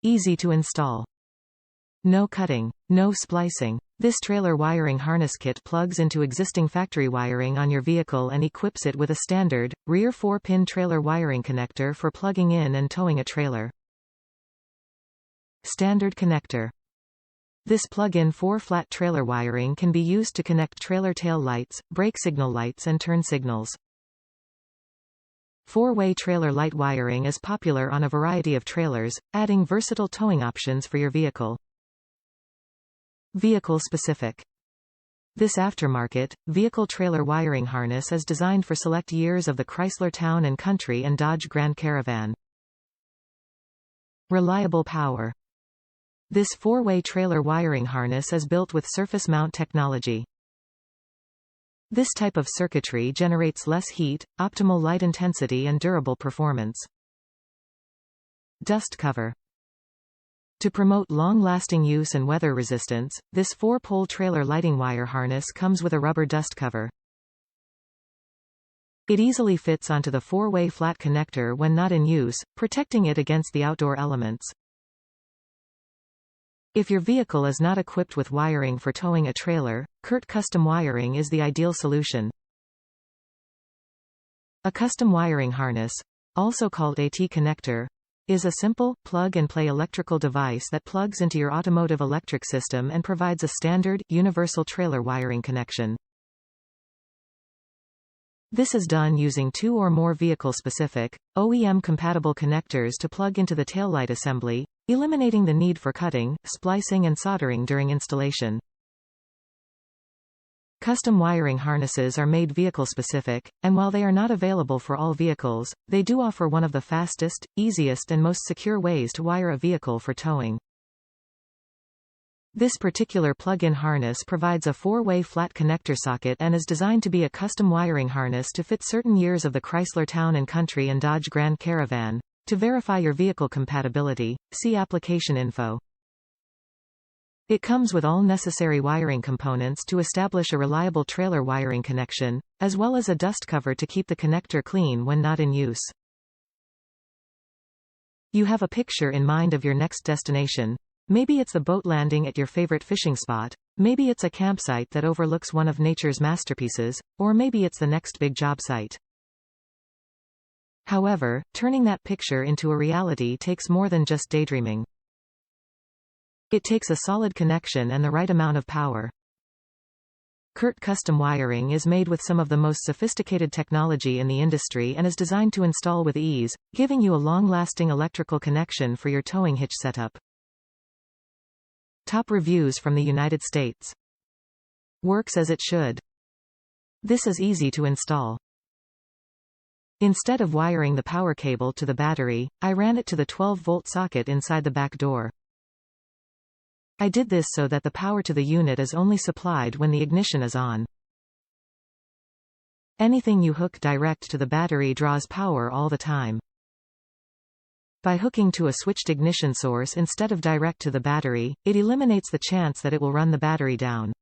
Easy to install. No cutting, no splicing. This trailer wiring harness kit plugs into existing factory wiring on your vehicle and equips it with a standard, rear 4-pin trailer wiring connector for plugging in and towing a trailer. Standard connector. This plug-in 4-flat trailer wiring can be used to connect trailer tail lights, brake signal lights and turn signals. 4-way trailer light wiring is popular on a variety of trailers, adding versatile towing options for your vehicle. Vehicle specific. This aftermarket, vehicle trailer wiring harness is designed for select years of the Chrysler Town and Country and Dodge Grand Caravan. Reliable power. This 4-way trailer wiring harness is built with surface mount technology. This type of circuitry generates less heat, optimal light intensity and durable performance. Dust cover. To promote long-lasting use and weather resistance, this 4-pole trailer lighting wire harness comes with a rubber dust cover. It easily fits onto the 4-way flat connector when not in use, protecting it against the outdoor elements. If your vehicle is not equipped with wiring for towing a trailer, CURT custom wiring is the ideal solution. A custom wiring harness, also called AT connector, is a simple, plug-and-play electrical device that plugs into your automotive electric system and provides a standard, universal trailer wiring connection. This is done using 2 or more vehicle-specific, OEM-compatible connectors to plug into the taillight assembly, eliminating the need for cutting, splicing and soldering during installation. Custom wiring harnesses are made vehicle-specific, and while they are not available for all vehicles, they do offer one of the fastest, easiest and most secure ways to wire a vehicle for towing. This particular plug-in harness provides a 4-way flat connector socket and is designed to be a custom wiring harness to fit certain years of the Chrysler Town and Country and Dodge Grand Caravan. To verify your vehicle compatibility, see application info. It comes with all necessary wiring components to establish a reliable trailer wiring connection, as well as a dust cover to keep the connector clean when not in use. You have a picture in mind of your next destination. Maybe it's the boat landing at your favorite fishing spot, maybe it's a campsite that overlooks one of nature's masterpieces, or maybe it's the next big job site. However, turning that picture into a reality takes more than just daydreaming. It takes a solid connection and the right amount of power. CURT custom wiring is made with some of the most sophisticated technology in the industry and is designed to install with ease, giving you a long-lasting electrical connection for your towing hitch setup. Top reviews from the United States. Works as it should. This is easy to install. Instead of wiring the power cable to the battery, I ran it to the 12-volt socket inside the back door. I did this so that the power to the unit is only supplied when the ignition is on. Anything you hook direct to the battery draws power all the time. By hooking to a switched ignition source instead of direct to the battery, it eliminates the chance that it will run the battery down.